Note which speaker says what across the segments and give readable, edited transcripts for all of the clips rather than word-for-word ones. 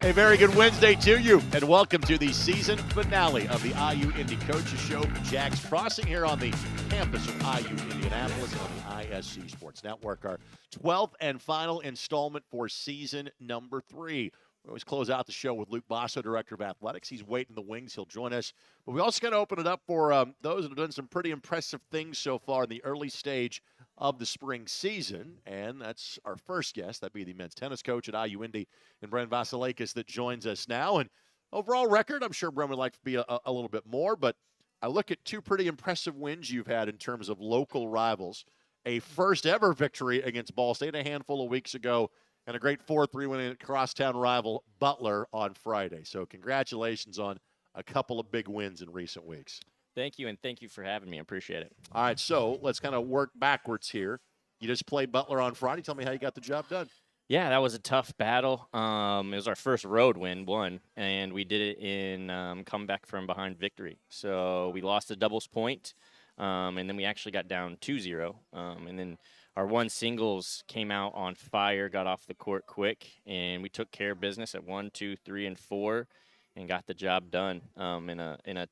Speaker 1: A very good Wednesday to you, and welcome to the season finale of the IU Indy Coaches Show. Jack's Crossing here on the campus of IU Indianapolis on the ISC Sports Network. Our 12th and final installment for season number 3. We always close out the show with Luke Bosso, Director of Athletics. He's waiting in the wings. He'll join us. But we also got to open it up for those that have done some pretty impressive things so far in the early stage of the spring season, and that's our first guest. That'd be the men's tennis coach at IU Indy, and Bren Vasalakis, that joins us now. And overall record, I'm sure Bren would like to be a little bit more, but I look at 2 pretty impressive wins you've had in terms of local rivals. A first-ever victory against Ball State a handful of weeks ago, and a great 4-3 win at crosstown rival Butler on Friday. So congratulations on a couple of big wins in recent weeks.
Speaker 2: Thank you, and thank you for having me. I appreciate it.
Speaker 1: All right, so let's kind of work backwards here. You just played Butler on Friday. Tell me how you got the job done.
Speaker 2: Yeah, that was a tough battle. It was our first road win, and we did it in comeback from behind victory. So we lost a doubles point, and then we actually got down 2-0. And then our one singles came out on fire, got off the court quick, and we took care of business at 1, 2, 3, and 4, and got the job done in a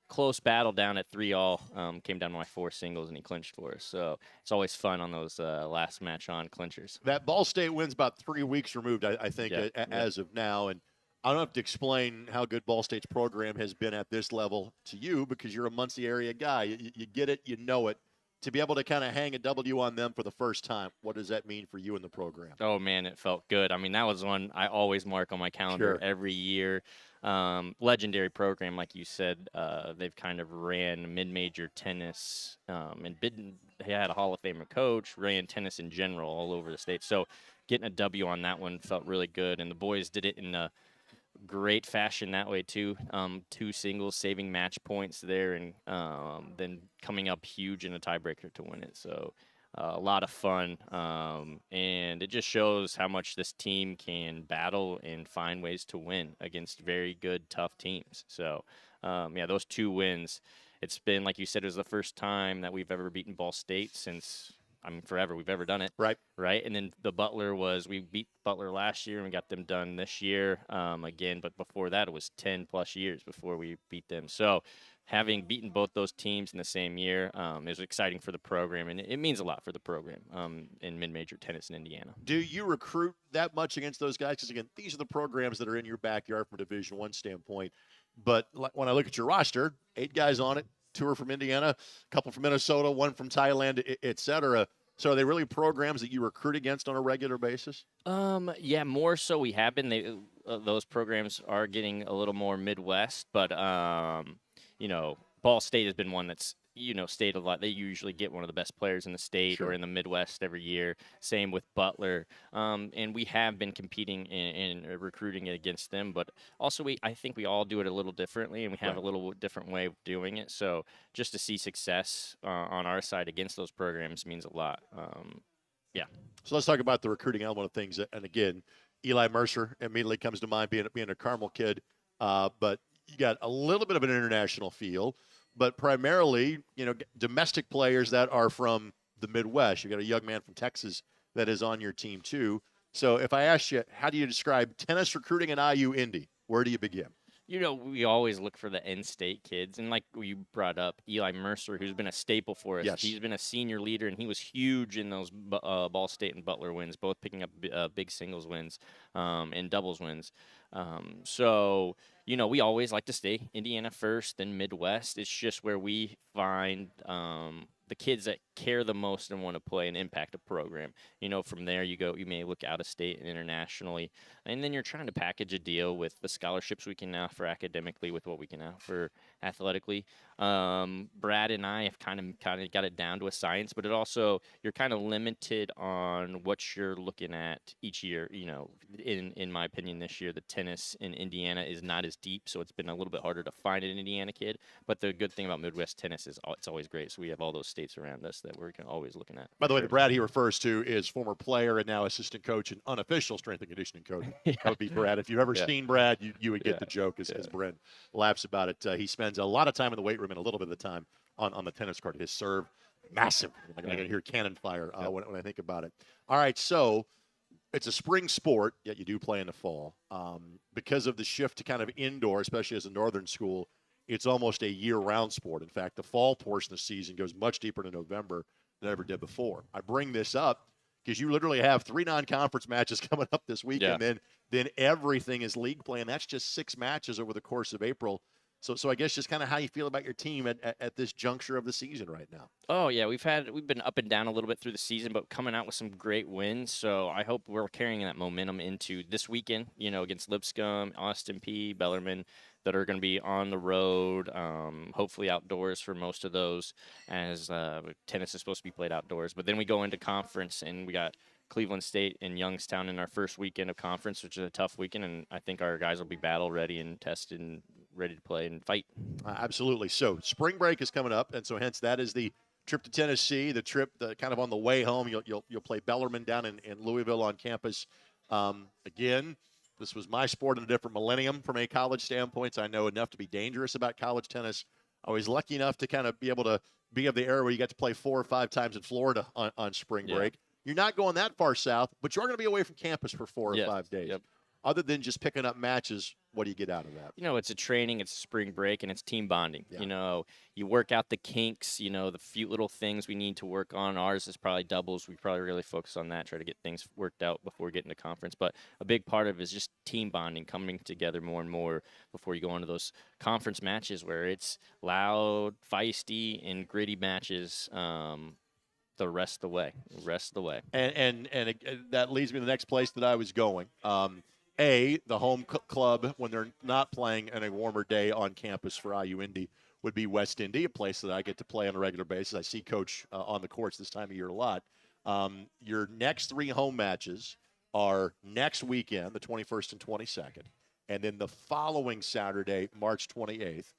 Speaker 2: close battle down at 3-all. Came down to my 4 singles, and he clinched for us. So it's always fun on those last match on clinchers.
Speaker 1: That Ball State win's about 3 weeks removed, I think, as of now. And I don't have to explain how good Ball State's program has been at this level to you, because you're a Muncie area guy. You get it, you know it. To be able to kind of hang a W on them for the first time, what does that mean for you and the program?
Speaker 2: Oh, man, it felt good. I mean, that was one I always mark on my calendar every year. Legendary program, like you said. They've kind of ran mid-major tennis and they had a Hall of Famer coach, ran tennis in general all over the state. So getting a W on that one felt really good, and the boys did it in a great fashion that way too. 2 singles, saving match points there, and then coming up huge in a tiebreaker to win it. So a lot of fun, and it just shows how much this team can battle and find ways to win against very good, tough teams. So yeah, those 2 wins. It's been, like you said, it was the first time that we've ever beaten Ball State since, forever we've ever done it. Right. And then the Butler we beat Butler last year, and we got them done this year again. But before that, it was 10-plus years before we beat them. So having beaten both those teams in the same year is exciting for the program, and it means a lot for the program in mid-major tennis in Indiana.
Speaker 1: Do you recruit that much against those guys? Because, again, these are the programs that are in your backyard from a Division I standpoint. But when I look at your roster, 8 guys on it, 2 are from Indiana, a couple from Minnesota, 1 from Thailand, et cetera. So are they really programs that you recruit against on a regular basis?
Speaker 2: Yeah, more so we have been. Those programs are getting a little more Midwest, but Ball State has been one that's stayed a lot. They usually get one of the best players in the state or in the Midwest every year. Same with Butler. And we have been competing and recruiting against them. But also, I think we all do it a little differently, and we have a little different way of doing it. So just to see success on our side against those programs means a lot. Yeah.
Speaker 1: So let's talk about the recruiting element of things. And, again, Eli Mercer immediately comes to mind, being a Carmel kid. But you got a little bit of an international feel. But primarily, domestic players that are from the Midwest. You got a young man from Texas that is on your team too. So if I ask you, how do you describe tennis recruiting in IU Indy? Where do you begin?
Speaker 2: We always look for the in-state kids. And like you brought up, Eli Mercer, who's been a staple for us.
Speaker 1: Yes.
Speaker 2: He's been a senior leader, and he was huge in those Ball State and Butler wins, both picking up big singles wins and doubles wins. So, we always like to stay Indiana first, then Midwest. It's just where we find the kids that care the most and want to play and impact a program. From there you may look out of state and internationally, and then you're trying to package a deal with the scholarships we can offer academically with what we can offer athletically. Brad and I have kind of got it down to a science, but you're kind of limited on what you're looking at each year. In my opinion, this year the tennis in Indiana is not as deep, so it's been a little bit harder to find an Indiana kid. But the good thing about Midwest tennis is it's always great. So we have all those states around us that we're always looking at.
Speaker 1: By the way, the Brad he refers to is former player and now assistant coach and unofficial strength and conditioning coach. That would be Brad. If you've ever seen Brad, you would get the joke as Bren laughs about it. He spends a lot of time in the weight room and a little bit of the time on the tennis court. His serve, massive. I can hear cannon fire when I think about it. All right, so it's a spring sport, yet you do play in the fall. Because of the shift to kind of indoor, especially as a northern school, it's almost a year-round sport. In fact, the fall portion of the season goes much deeper into November than it ever did before. I bring this up because you literally have 3 non-conference matches coming up this week, and then everything is league play, and that's just 6 matches over the course of April. So I guess just kind of how you feel about your team at this juncture of the season right now.
Speaker 2: Oh yeah, we've been up and down a little bit through the season, but coming out with some great wins. So I hope we're carrying that momentum into this weekend. Against Lipscomb, Austin P, Bellarmine, that are going to be on the road. Hopefully outdoors for most of those, as tennis is supposed to be played outdoors. But then we go into conference, and we got Cleveland State and Youngstown in our first weekend of conference, which is a tough weekend, and I think our guys will be battle ready and tested and ready to play and fight.
Speaker 1: Absolutely. So spring break is coming up, and so hence that is the trip to Tennessee, the trip kind of on the way home. You'll play Bellarmine down in Louisville on campus. Again, this was my sport in a different millennium from a college standpoint. So I know enough to be dangerous about college tennis. I was lucky enough to kind of be able to be of the era where you got to play 4 or 5 times in Florida on spring break. You're not going that far south, but you're going to be away from campus for 4 or 5 days.
Speaker 2: Yep.
Speaker 1: Other than just picking up matches, what do you get out of that?
Speaker 2: It's a training, it's a spring break, and it's team bonding.
Speaker 1: Yeah.
Speaker 2: You work out the kinks, the few little things we need to work on. Ours is probably doubles. We probably really focus on that, try to get things worked out before getting to conference. But a big part of it is just team bonding, coming together more and more before you go into those conference matches where it's loud, feisty, and gritty matches. The rest of the way.
Speaker 1: And that leads me to the next place that I was going. The home club, when they're not playing on a warmer day on campus for IU Indy, would be West Indy, a place that I get to play on a regular basis. I see Coach on the courts this time of year a lot. Your next 3 home matches are next weekend, the 21st and 22nd, and then the following Saturday, March 28th,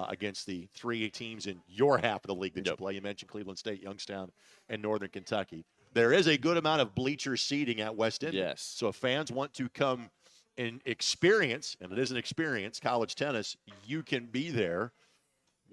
Speaker 1: against the 3 teams in your half of the league that you play. You mentioned Cleveland State, Youngstown, and Northern Kentucky. There is a good amount of bleacher seating at West Indy.
Speaker 2: Yes.
Speaker 1: So if fans want to come and experience, and it is an experience, college tennis, you can be there.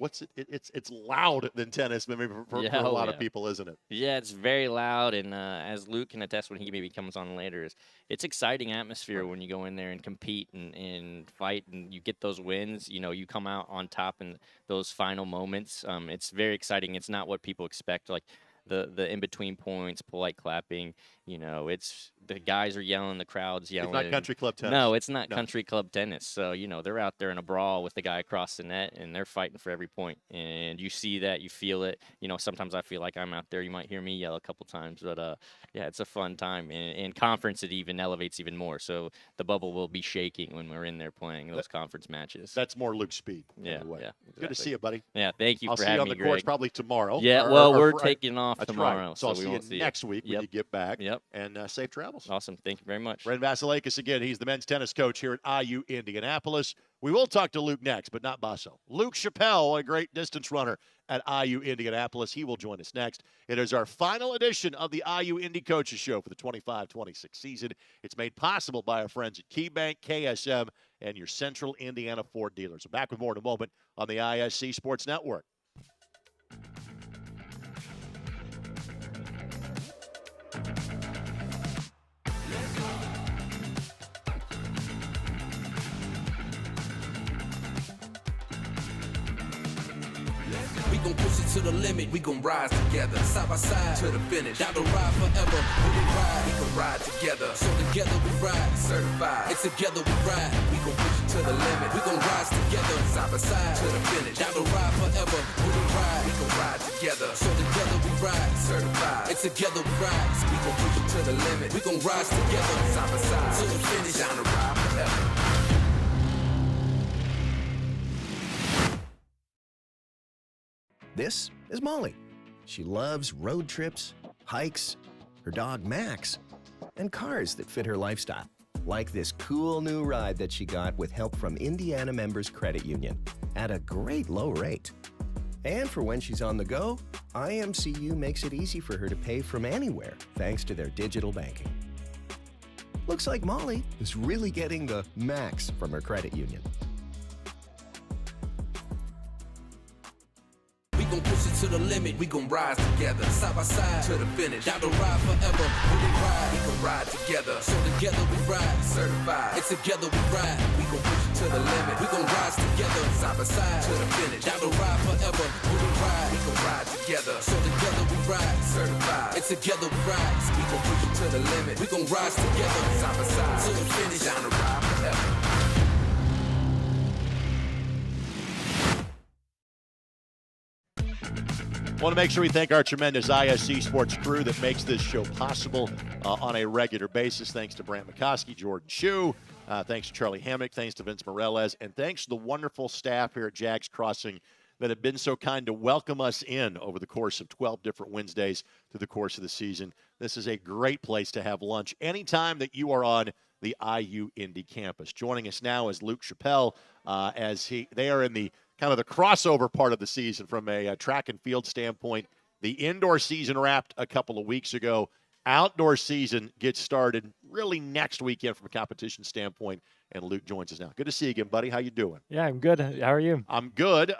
Speaker 1: It's loud than tennis maybe for a lot of people, isn't it?
Speaker 2: Yeah, it's very loud, and as Luke can attest when he maybe comes on later, it's exciting atmosphere when you go in there and compete and fight, and you get those wins. You come out on top in those final moments. It's very exciting. It's not what people expect, like the in-between points, polite clapping. It's the guys are yelling, the crowd's yelling.
Speaker 1: It's not country club tennis.
Speaker 2: No, it's not country club tennis. So, they're out there in a brawl with the guy across the net, and they're fighting for every point. And you see that, you feel it. Sometimes I feel like I'm out there. You might hear me yell a couple times. But, it's a fun time. And in conference, it even elevates even more. So the bubble will be shaking when we're in there playing those conference matches.
Speaker 1: That's more Luke speed.
Speaker 2: Yeah, exactly.
Speaker 1: Good to see you, buddy.
Speaker 2: Yeah, thank you
Speaker 1: I'll
Speaker 2: for
Speaker 1: see you
Speaker 2: having
Speaker 1: on
Speaker 2: me,
Speaker 1: the courts
Speaker 2: Greg.
Speaker 1: probably tomorrow.
Speaker 2: Yeah, we're taking off tomorrow.
Speaker 1: Right. So I'll
Speaker 2: we
Speaker 1: see
Speaker 2: won't
Speaker 1: you next week when you get back.
Speaker 2: Yep.
Speaker 1: And safe travels.
Speaker 2: Awesome. Thank you very much.
Speaker 1: Bren Vasalakis again. He's the men's tennis coach here at IU Indianapolis. We will talk to Luke next, but not Bosso. Luke Shappell, a great distance runner at IU Indianapolis. He will join us next. It is our final edition of the IU Indy Coaches Show for the 25-26 season. It's made possible by our friends at KeyBank, KSM, and your Central Indiana Ford dealers. We're back with more in a moment on the ISC Sports Network.
Speaker 3: We gon' push it to the limit, we gon' rise together, side by side, to the finish, down the ride forever, we can ride together, so together we ride, certified, and together we ride, we gon' push it to the limit, we gon' rise together, side by side, to the finish, down the ride forever, we can ride together, so together we ride, certified, and together we ride, we gon' push it to the limit, we gon' rise together, side by side, to the finish, down the ride forever.
Speaker 4: This is Molly. She loves road trips, hikes, her dog Max, and cars that fit her lifestyle. Like this cool new ride that she got with help from Indiana Members Credit Union at a great low rate. And for when she's on the go, IMCU makes it easy for her to pay from anywhere thanks to their digital banking. Looks like Molly is really getting the max from her credit union.
Speaker 3: gon' push it to the limit. We gon' rise together, side by side to the finish. Down the ride forever. When we ride, we gon' ride together. So together we ride, certified. And together we ride. We gon' push it to the limit. We gon' rise together, side by side to the finish. Down the ride forever. When we ride, we gon' ride together. So together we ride, certified. And together we ride. We gon' push it to the limit. We gon' rise together, side by side to the finish. Down the ride forever.
Speaker 1: Want to make sure we thank our tremendous ISC Sports crew that makes this show possible on a regular basis. Thanks to Brant McCoskey, Jordan Chu, thanks to Charlie Hammock, thanks to Vince Morales, and thanks to the wonderful staff here at Jags Crossing that have been so kind to welcome us in over the course of 12 different Wednesdays through the course of the season. This is a great place to have lunch anytime that you are on the IU Indy campus. Joining us now is Luke Shappell they are in the kind of the crossover part of the season from a track and field standpoint. The indoor season wrapped a couple of weeks ago. Outdoor season gets started really next weekend from a competition standpoint, and Luke joins us now. Good to see you again, buddy. How you doing?
Speaker 5: Yeah, I'm good. How are you?
Speaker 1: I'm good.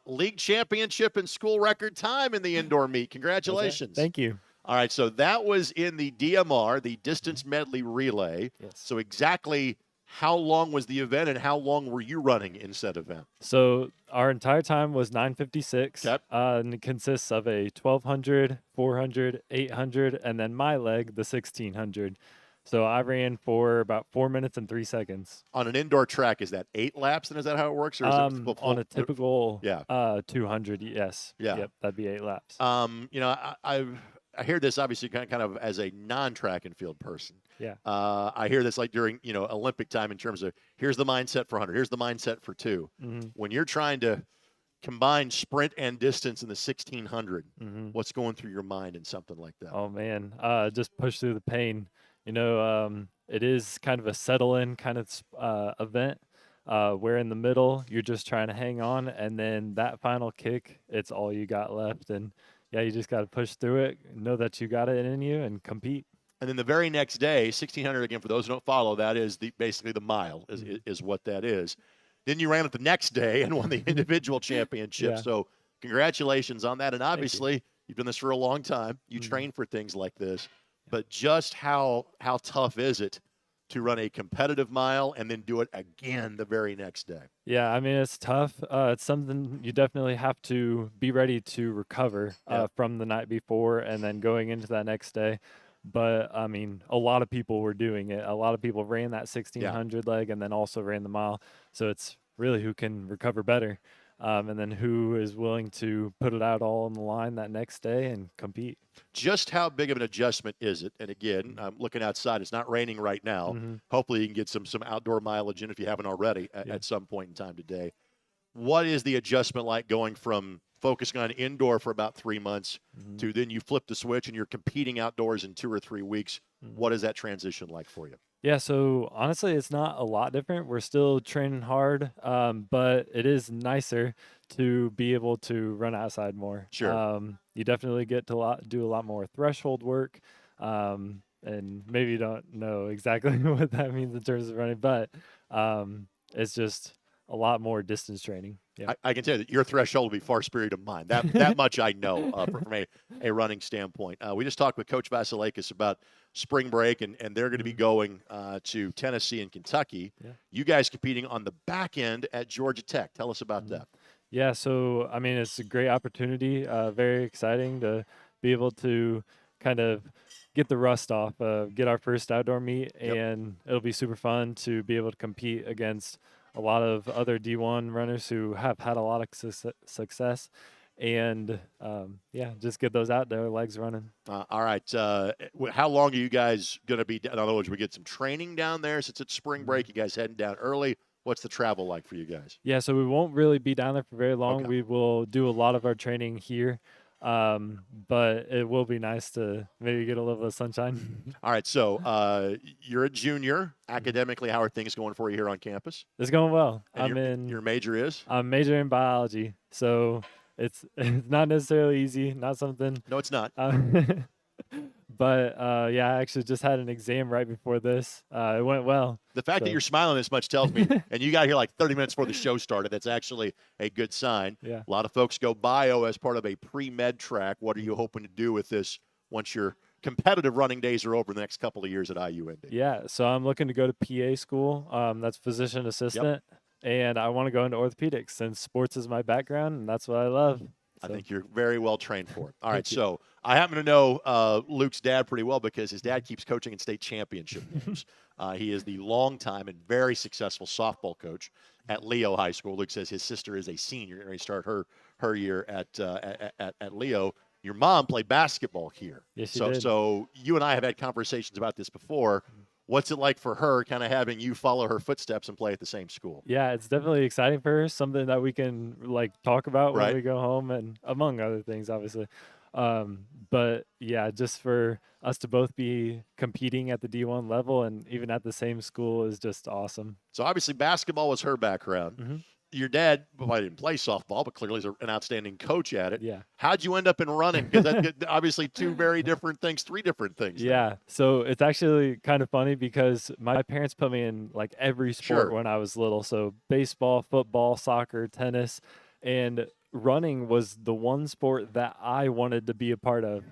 Speaker 1: League championship and school record time in the indoor meet. Congratulations.
Speaker 5: Thank you.
Speaker 1: All right, so that was in the DMR, the distance medley relay.
Speaker 5: Yes.
Speaker 1: So exactly how long was the event, and how long were you running in said event?
Speaker 5: So our entire time was 9:56,
Speaker 1: Okay.
Speaker 5: and it consists of a 1200, 400, 800, and then my leg, the 1600. So I ran for about 4 minutes and 3 seconds.
Speaker 1: On an indoor track, is that 8 laps, and is that how it works? Or is it
Speaker 5: On a typical 200, yes.
Speaker 1: Yeah.
Speaker 5: Yep, that'd be 8 laps.
Speaker 1: I hear this obviously kind of as a non-track and field person.
Speaker 5: Yeah.
Speaker 1: I hear this like during, Olympic time in terms of here's the mindset for 100, here's the mindset for 2.
Speaker 5: Mm-hmm.
Speaker 1: When you're trying to combine sprint and distance in the 1600, what's going through your mind in something like that?
Speaker 5: Oh, man. Just push through the pain. It is kind of a settle-in kind of event. Where in the middle, you're just trying to hang on, and then that final kick, it's all you got left. And, yeah, you just got to push through it, know that you got it in you, and compete.
Speaker 1: And then the very next day, 1600, again, for those who don't follow, that is basically the mile is what that is. Then you ran it the next day and won the individual championship.
Speaker 5: Yeah.
Speaker 1: So congratulations on that. And obviously, you've done this for a long time. You train for things like this. But just how tough is it to run a competitive mile and then do it again the very next day?
Speaker 5: Yeah, I mean, it's tough. It's something you definitely have to be ready to recover from the night before and then going into that next day. But, I mean, a lot of people were doing it. A lot of people ran that 1600 leg and then also ran the mile. So it's really who can recover better and then who is willing to put it out all on the line that next day and compete.
Speaker 1: Just how big of an adjustment is it? And again, I'm looking outside. It's not raining right now. Hopefully you can get some outdoor mileage in if you haven't already at some point in time today. What is the adjustment like going from focusing on indoor for about 3 months to then you flip the switch and you're competing outdoors in 2 or 3 weeks? What is that transition like for you?
Speaker 5: Yeah, so honestly, it's not a lot different. We're still training hard, but it is nicer to be able to run outside more.
Speaker 1: Sure.
Speaker 5: You definitely get to do a lot more threshold work, and maybe you don't know exactly what that means in terms of running, but it's just a lot more distance training. Yeah.
Speaker 1: I can tell you that your threshold will be far superior to mine. That much I know from a running standpoint. We just talked with Coach Vasalakis about spring break, and they're going to be going to Tennessee and Kentucky.
Speaker 5: Yeah.
Speaker 1: You guys competing on the back end at Georgia Tech. Tell us about that.
Speaker 5: Yeah, so, I mean, it's a great opportunity, very exciting to be able to kind of get the rust off, get our first outdoor meet, and it'll be super fun to be able to compete against a lot of other D1 runners who have had a lot of success, and just get those out there, legs running.
Speaker 1: All right. How long are you guys going to be? In other words, we get some training down there since it's spring break. You guys heading down early. What's the travel like for you guys?
Speaker 5: Yeah, so we won't really be down there for very long.
Speaker 1: Okay.
Speaker 5: We will do a lot of our training here, but it will be nice to maybe get a little bit of sunshine.
Speaker 1: All right. So you're a junior. Academically, how are things going for you here on campus?
Speaker 5: It's going well.
Speaker 1: And your major is?
Speaker 5: I'm majoring in biology, so it's not necessarily easy, not something.
Speaker 1: No, it's not.
Speaker 5: But yeah, I actually just had an exam right before this. It went well.
Speaker 1: The fact that you're smiling this much tells me, and you got here like 30 minutes before the show started, that's actually a good sign.
Speaker 5: Yeah.
Speaker 1: A lot of folks go bio as part of a pre-med track. What are you hoping to do with this once your competitive running days are over the next couple of years at IU Indy?
Speaker 5: Yeah, so I'm looking to go to PA school. That's physician assistant, and I want to go into orthopedics since sports is my background, and that's what I love.
Speaker 1: I think you're very well trained for it. All right, so I happen to know Luke's dad pretty well because his dad keeps coaching in state championship games. He is the longtime and very successful softball coach at Leo High School. Luke says his sister is a senior and ready to start her year at Leo. Your mom played basketball here.
Speaker 5: Yes, she did.
Speaker 1: So you and I have had conversations about this before. What's it like for her kind of having you follow her footsteps and play at the same school?
Speaker 5: Yeah, it's definitely exciting for her, something that we can like talk about
Speaker 1: Right.
Speaker 5: when we go home and among other things, obviously. But yeah, just for us to both be competing at the D1 level and even at the same school is just awesome.
Speaker 1: So obviously basketball was her background.
Speaker 5: Mm-hmm.
Speaker 1: Your dad, well, I didn't play softball, but clearly is an outstanding coach at it.
Speaker 5: Yeah.
Speaker 1: How'd you end up in running? Because that's obviously two very different things, three different things.
Speaker 5: Yeah. So it's actually kind of funny because my parents put me in like every sport when I was little. So baseball, football, soccer, tennis, and running was the one sport that I wanted to be a part of.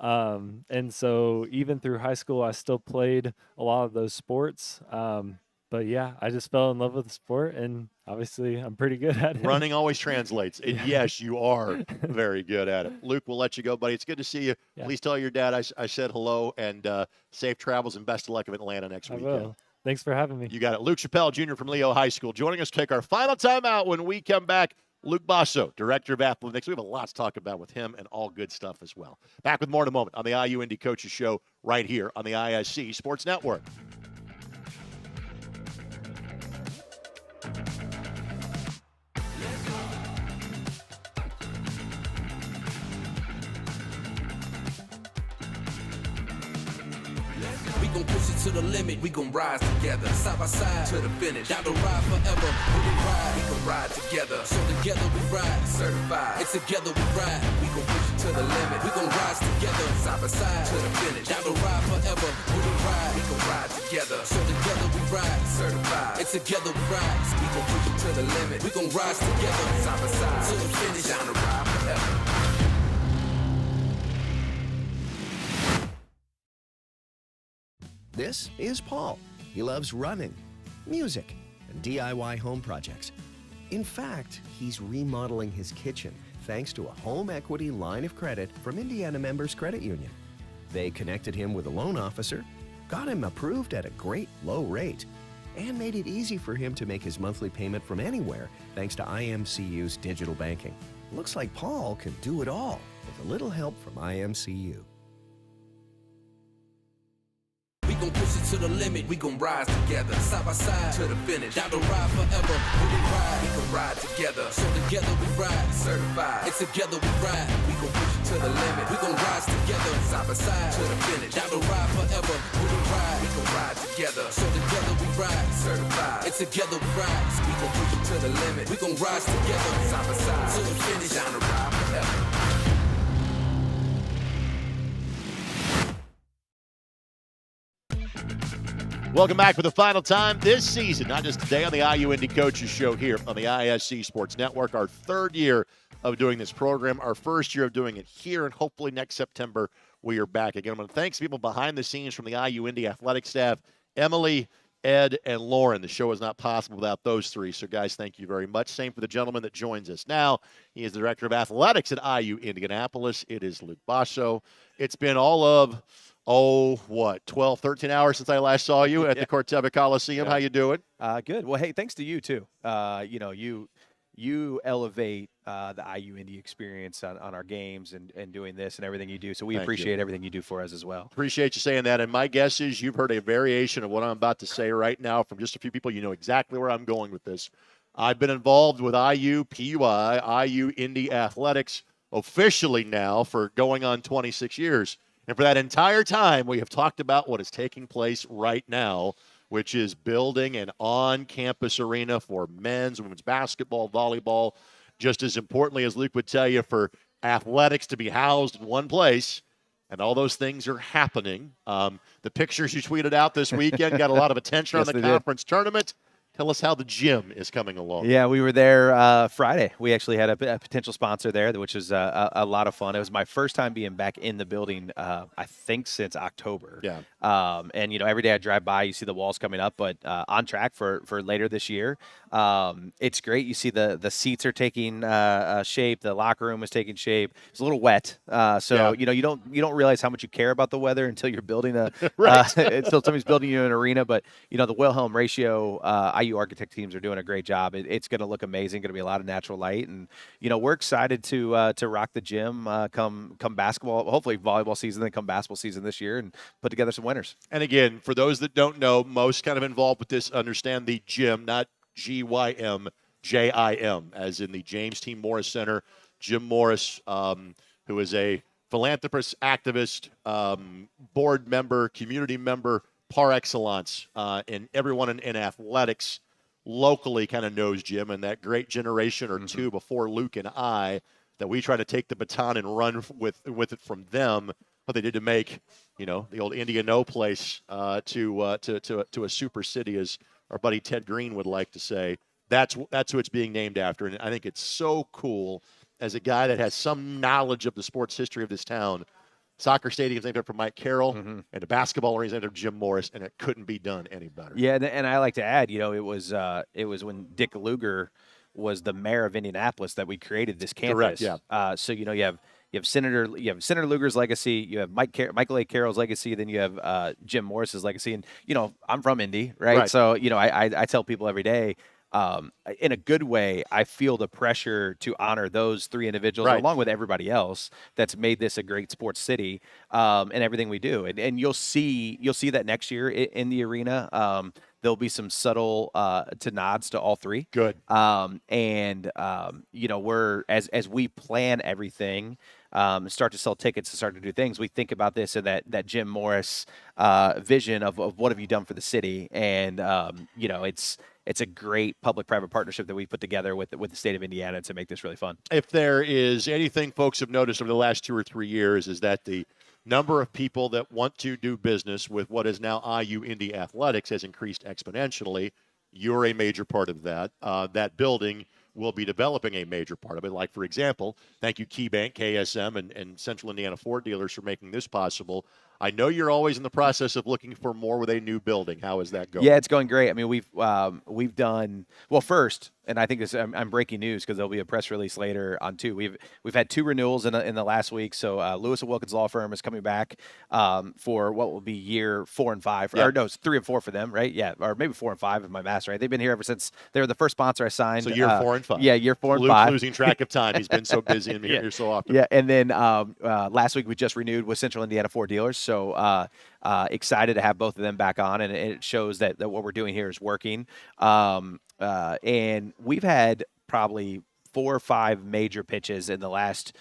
Speaker 5: And so even through high school, I still played a lot of those sports. But yeah, I just fell in love with the sport, and obviously I'm pretty good at it.
Speaker 1: Running always translates. And yes, you are very good at it. Luke, we'll let you go, buddy. It's good to see you.
Speaker 5: Yeah.
Speaker 1: Please tell your dad I said hello, and safe travels and best of luck in Atlanta next
Speaker 5: I
Speaker 1: weekend.
Speaker 5: will. Thanks for having me.
Speaker 1: You got it. Luke Shappell, Jr. from Leo High School, joining us to take our final time out. When we come back, Luke Bosso, Director of Athletics. We have a lot to talk about with him and all good stuff as well. Back with more in a moment on the IU Indy Coaches Show right here on the ISC Sports Network.
Speaker 3: We gon' push it to the limit, we gon' rise together, side by side to the finish. Down the ride forever, when we ride, we gon' ride together. So together we ride, certified. It's together we ride, we gon' push it to the limit. We gon' rise together, side by side to the finish. Down the ride forever, when we ride, we gon' ride together. So together we ride, certified. It's together we ride, we gon' push it to the limit. We gon' rise together, side by side to the finish. Down the ride forever.
Speaker 4: This is Paul. He loves running, music, and DIY home projects. In fact, he's remodeling his kitchen thanks to a home equity line of credit from Indiana Members Credit Union. They connected him with a loan officer, got him approved at a great low rate, and made it easy for him to make his monthly payment from anywhere thanks to IMCU's digital banking. Looks like Paul can do it all with a little help from IMCU.
Speaker 3: We gon' push it to the limit, we gon' rise together, side by side to the finish. Down the ride forever, when we ride, we gon' ride together. So together we ride, certified. It's together we ride, we gon' push it to the limit. We gon' rise together, side by side to the finish. Down the ride forever, when we ride, we gon' ride together. So together we ride, certified. It's together we ride, we gon' push it to the limit. We gon' rise together, side by side to the finish. Down the ride forever.
Speaker 1: Welcome back for the final time this season, not just today on the IU Indy Coaches Show here on the ISC Sports Network. Our third year of doing this program, our first year of doing it here, and hopefully next September we are back again. I want to thank people behind the scenes from the IU Indy athletic staff, Emily, Ed, and Lauren. The show is not possible without those three, so guys, thank you very much. Same for the gentleman that joins us now. He is the Director of Athletics at IU Indianapolis. It is Luke Bosso. It's been all of 12, 13 hours since I last saw you at the Corteva Coliseum. How you doing?
Speaker 6: Good. Well, hey, thanks to you too. You elevate the IU Indy experience on our games and doing this and everything you do. So we appreciate everything you do for us as well.
Speaker 1: Appreciate you saying that. And my guess is you've heard a variation of what I'm about to say right now from just a few people. You know exactly where I'm going with this. I've been involved with IU PUI, IU Indy Athletics officially now for going on 26 years. And for that entire time, we have talked about what is taking place right now, which is building an on-campus arena for men's, women's basketball, volleyball. Just as importantly, as Luke would tell you, for athletics to be housed in one place, and all those things are happening. The pictures you tweeted out this weekend got a lot of attention on the conference tournament. Tell us how the gym is coming along.
Speaker 6: Yeah, we were there Friday. We actually had a potential sponsor there, which was a lot of fun. It was my first time being back in the building, I think, since October.
Speaker 1: Yeah.
Speaker 6: And, every day I drive by, you see the walls coming up, but on track for later this year. It's great. You see the seats are taking shape. The locker room is taking shape. It's a little wet. You don't realize how much you care about the weather until you're building until somebody's building you an arena. But, the Wilhelm ratio, IU architect teams are doing a great job. It's going to look amazing. Going to be a lot of natural light, and we're excited to rock the gym come basketball, hopefully volleyball season, then come basketball season this year, and put together some winners.
Speaker 1: And again, for those that don't know, most kind of involved with this understand the gym, not GYM, JIM, as in the James T. Morris Center. Jim Morris, who is a philanthropist, activist, board member, community member, par excellence, and everyone in athletics locally kind of knows Jim, and that great generation or two before Luke and I that we try to take the baton and run with it from them, what they did to make, the old Indy No place to a super city, as our buddy Ted Green would like to say. That's who it's being named after, and I think it's so cool as a guy that has some knowledge of the sports history of this town. Soccer stadium's named after Mike Carroll, and the basketball arena's named after Jim Morris, and it couldn't be done any better.
Speaker 6: Yeah, and I like to add, it was when Dick Lugar was the mayor of Indianapolis that we created this campus.
Speaker 1: Correct. Yeah.
Speaker 6: So you have Senator Lugar's legacy, you have Michael A. Carroll's legacy, then you have Jim Morris's legacy, and I'm from Indy, right? So I tell people every day. In a good way, I feel the pressure to honor those three individuals along with everybody else that's made this a great sports city, and everything we do. And you'll see that next year in the arena. There'll be some subtle nods to all three.
Speaker 1: Good.
Speaker 6: We're as we plan everything, start to sell tickets and start to do things, we think about this and that Jim Morris vision of what have you done for the city, and it's a great public-private partnership that we put together with the state of Indiana to make this really fun.
Speaker 1: If there is anything folks have noticed over the last 2 or 3 years, is that the number of people that want to do business with what is now IU Indy Athletics has increased exponentially. You're a major part of that. That building will be developing a major part of it. Like, for example, thank you, KeyBank, KSM, and Central Indiana Ford dealers for making this possible. I know you're always in the process of looking for more with a new building. How is that going?
Speaker 6: Yeah, it's going great. I mean, we've done well. First, and I think this I'm breaking news because there'll be a press release later on too. We've had 2 renewals in the last week. So Lewis & Wilkins Law Firm is coming back for what will be year 4 and 5, or no, it's 3 and 4 for them, right? Yeah, or maybe 4 and 5 if my math's right. They've been here ever since they were the first sponsor I signed.
Speaker 1: So year 4 and 5.
Speaker 6: Yeah, year 4 and
Speaker 1: Luke's
Speaker 6: 5.
Speaker 1: Losing track of time. He's been so busy and here so often.
Speaker 6: Yeah, and then last week we just renewed with Central Indiana Ford dealers. So excited to have both of them back on, and it shows that what we're doing here is working. And we've had probably 4 or 5 major pitches in the last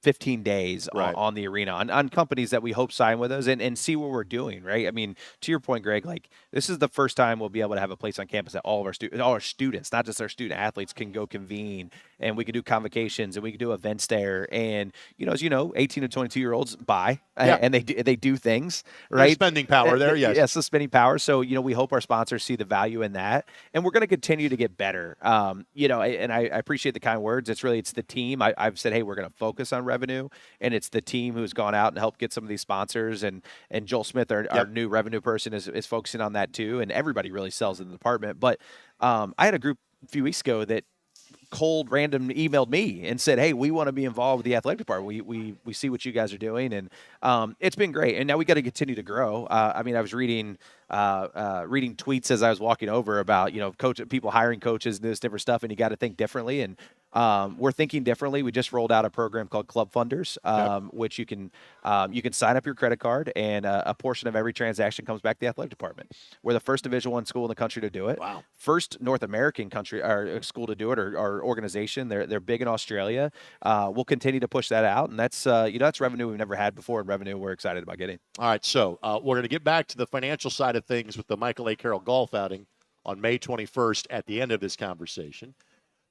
Speaker 6: 15 days on the arena on companies that we hope sign with us and see what we're doing, right? I mean, to your point, Greg, like this is the first time we'll be able to have a place on campus that all our students, not just our student athletes, can go convene, and we can do convocations and we can do events there. And as 18 to 22-year-olds buy and they do things, right?
Speaker 1: There's spending power there, yes.
Speaker 6: Yes, the spending power. So we hope our sponsors see the value in that, and we're going to continue to get better. And I appreciate the kind words. It's the team. I've said, hey, we're going to focus on revenue, and it's the team who's gone out and helped get some of these sponsors, and Joel Smith, our new revenue person, is focusing on that too, and everybody really sells in the department. But I had a group a few weeks ago that cold random emailed me and said, hey, we want to be involved with the athletic department. We see what you guys are doing, and it's been great, and now we got to continue to grow. I was reading tweets as I was walking over about people hiring coaches and this different stuff, and you got to think differently, and we're thinking differently. We just rolled out a program called Club Funders, which you can sign up your credit card, and a portion of every transaction comes back to the athletic department. We're the first Division I school in the country to do it.
Speaker 1: Wow.
Speaker 6: First North American country or school to do it, or organization. They're big in Australia. We'll continue to push that out, and that's revenue we've never had before, and revenue we're excited about getting.
Speaker 1: All right, so we're going to get back to the financial side of things with the Michael A. Carroll golf outing on May 21st at the end of this conversation.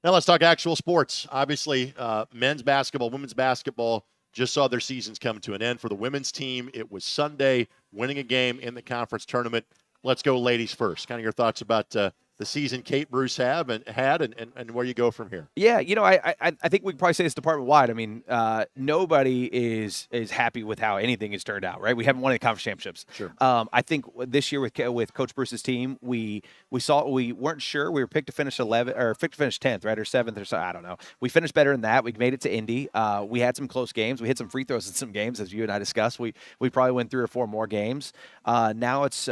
Speaker 1: Now let's talk actual sports. Obviously, men's basketball, women's basketball just saw their seasons come to an end. For the women's team, it was Sunday, winning a game in the conference tournament. Let's go ladies first. Kind of your thoughts about the season Kate Bruce had and where you go from here.
Speaker 6: Yeah, I think we can probably say this department wide. I mean, nobody is happy with how anything has turned out, right? We haven't won any conference championships.
Speaker 1: Sure.
Speaker 6: I think this year with Coach Bruce's team, we weren't sure. We were picked to finish 11 or picked to finish 10th, right, or 7th or so. I don't know. We finished better than that. We made it to Indy. We had some close games. We hit some free throws in some games, as you and I discussed. We probably win 3 or 4 more games. Now it's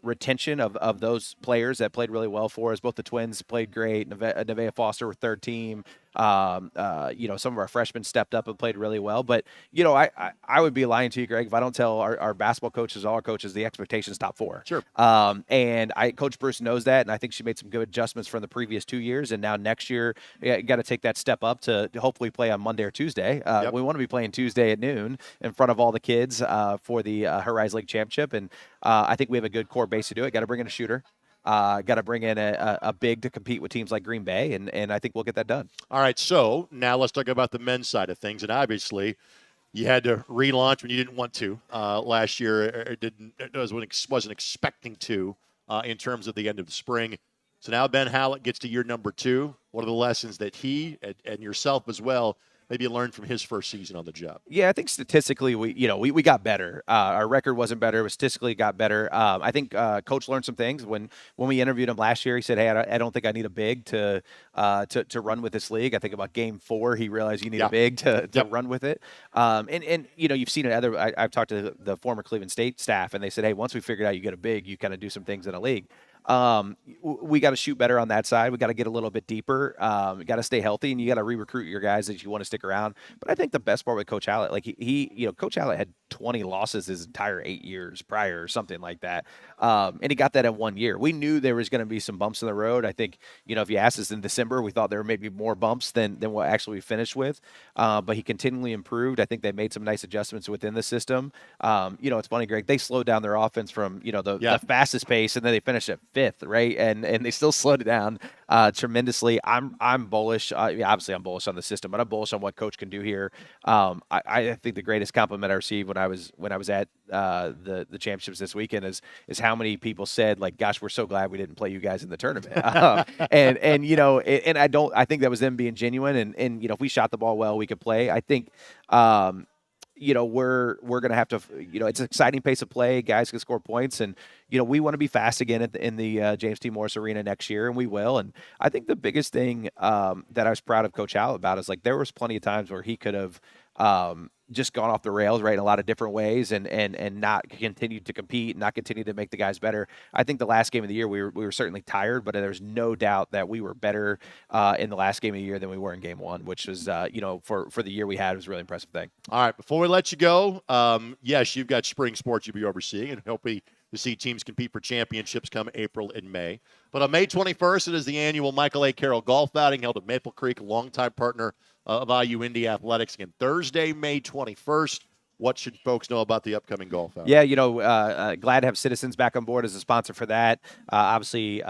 Speaker 6: retention of those players that played really well for us. Both the twins played great. Nevaeh Foster were third team. Some of our freshmen stepped up and played really well. But, I would be lying to you, Greg, if I don't tell our basketball coaches, all our coaches, the expectation's top 4.
Speaker 1: Sure.
Speaker 6: And Coach Bruce knows that, and I think she made some good adjustments from the previous 2 years. And now next year, you got to take that step up to hopefully play on Monday or Tuesday.
Speaker 1: Yep.
Speaker 6: We want to be playing Tuesday at noon in front of all the kids for the Horizon League Championship. And I think we have a good core base to do it. Got to bring in a shooter. Got to bring in a big to compete with teams like Green Bay, and I think we'll get that done.
Speaker 1: All right, so now let's talk about the men's side of things. And obviously, you had to relaunch when you didn't want to last year. Wasn't expecting to in terms of the end of the spring. So now Ben Hallett gets to year number 2. What are the lessons that he and yourself as well maybe learned from his first season on the job?
Speaker 6: Yeah, I think statistically we got better. Our record wasn't better, but statistically got better. I think Coach learned some things when we interviewed him last year. He said, "Hey, I don't think I need a big to run with this league." I think about game 4, he realized you need a big to run with it. And you've seen it. I've talked to the former Cleveland State staff, and they said, "Hey, once we figured out you get a big, you kind of do some things in a league." We got to shoot better on that side. We got to get a little bit deeper. We got to stay healthy, and you got to re-recruit your guys that you want to stick around. But I think the best part with Coach Hallett, like Coach Hallett had 20 losses his entire 8 years prior or something like that. And he got that in 1 year. We knew there was going to be some bumps in the road. I think, if you asked us in December, we thought there were maybe more bumps than what actually we finished with. But he continually improved. I think they made some nice adjustments within the system. It's funny, Greg, they slowed down their offense from, the fastest pace, and then they finished at 5th, right? And they still slowed it down tremendously. I'm bullish. Obviously, I'm bullish on the system, but I'm bullish on what Coach can do here. I think the greatest compliment I received when I was at the championships this weekend is how many people said, like, "Gosh, we're so glad we didn't play you guys in the tournament." And I think that was them being genuine. And if we shot the ball well, we could play. I think. We're going to have to, it's an exciting pace of play. Guys can score points, and, we want to be fast again in the James T. Morris Arena next year, and we will. And I think the biggest thing that I was proud of Coach Hallett about is, like, there was plenty of times where he could have just gone off the rails, right, in a lot of different ways and not continue to compete, not continue to make the guys better. I think the last game of the year we were certainly tired, but there's no doubt that we were better in the last game of the year than we were in game 1, which was, for the year we had, was a really impressive thing.
Speaker 1: All right, before we let you go, yes, you've got spring sports you'll be overseeing, and hopefully to see teams compete for championships come April and May. But on May 21st, it is the annual Michael A. Carroll Golf Outing held at Maple Creek, a longtime partner of IU Indy Athletics. Again, Thursday, May 21st. What should folks know about the upcoming golf outing?
Speaker 6: Yeah, glad to have Citizens back on board as a sponsor for that. Obviously,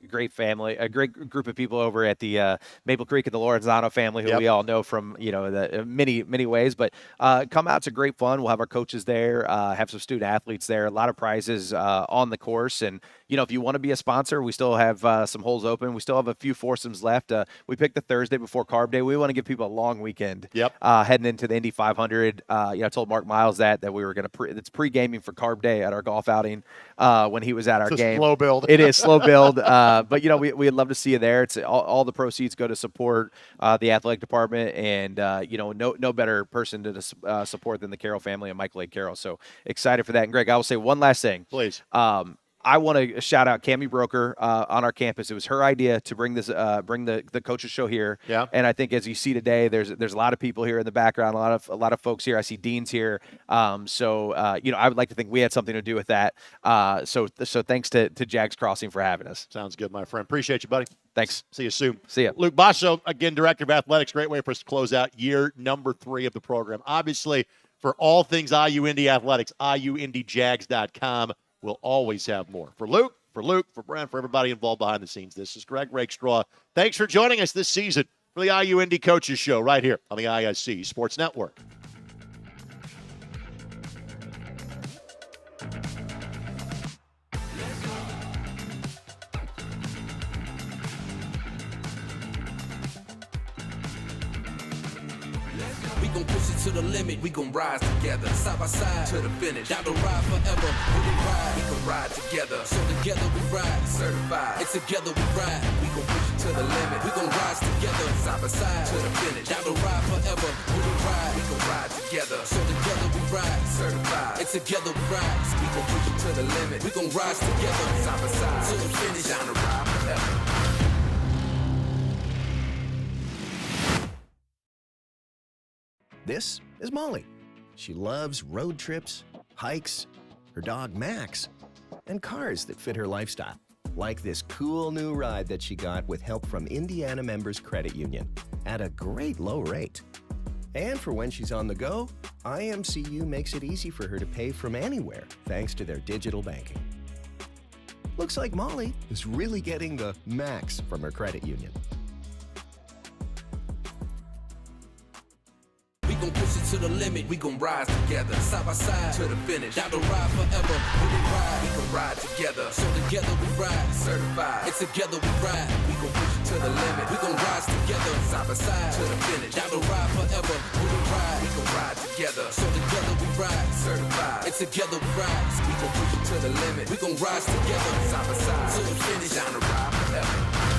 Speaker 6: great family, a great group of people over at the Maple Creek and the Lorenzano family, who we all know from the many ways. But come out; it's a great fun. We'll have our coaches there, have some student athletes there, a lot of prizes on the course, and if you want to be a sponsor, we still have some holes open. We still have a few foursomes left. We picked the Thursday before Carb Day. We want to give people a long weekend. Heading into the Indy 500. I told Mark Miles that we were going to it's pre-gaming for Carb Day at our golf outing when he was at our game.
Speaker 1: Slow build.
Speaker 6: It is slow build, but we'd love to see you there. It's all the proceeds go to support the athletic department, and no better person to support than the Carroll family and Michael A. Carroll. So excited for that. And Greg, I will say one last thing,
Speaker 1: please.
Speaker 6: I want to shout out Cammie Broker on our campus. It was her idea to bring the coaches show here.
Speaker 1: Yeah.
Speaker 6: And I think as you see today, there's a lot of people here in the background, a lot of folks here. I see Dean's here. So I would like to think we had something to do with that. So thanks to Jags Crossing for having us.
Speaker 1: Sounds good, my friend. Appreciate you, buddy.
Speaker 6: Thanks.
Speaker 1: See you soon.
Speaker 6: See ya.
Speaker 1: Luke Bosso, again, Director of Athletics. Great way for us to close out year number 3 of the program. Obviously, for all things IU Indy Athletics, IUIndyJags.com. We'll always have more. For Luke, for Bren, for everybody involved behind the scenes, this is Greg Rakestraw. Thanks for joining us this season for the IU Indy Coaches Show right here on the ISC Sports Network.
Speaker 3: gon' push it to the limit. We gon' rise together, side by side to the finish. Down the ride forever. When we ride, we gon' ride together. So together we ride, certified. And together we ride. We gon' push it to the limit. We gon' rise together, side by side to the finish. Down the ride forever. When we ride, we gon' ride together. So together we ride, certified. And together we ride. We gon' push it to the limit. We gon' rise together, side by side to the finish. Down the ride forever.
Speaker 4: This is Molly. She loves road trips, hikes, her dog Max, and cars that fit her lifestyle, like this cool new ride that she got with help from Indiana Members Credit Union at a great low rate. And for when she's on the go, IMCU makes it easy for her to pay from anywhere thanks to their digital banking. Looks like Molly is really getting the max from her credit union.
Speaker 3: We gon' push it to the limit. We gon' rise together, side by side to the finish. Down the ride forever. When we ride, we gon' ride together. So together we ride, certified. And together we ride. We gon' push it to the limit. We gon' rise together, side by side to the finish. Down the ride forever. When we ride, we gon' ride together. So together we ride, certified. And together we ride. We gon' push it to the limit. We gon' rise together, side by side to the finish. Down the ride forever.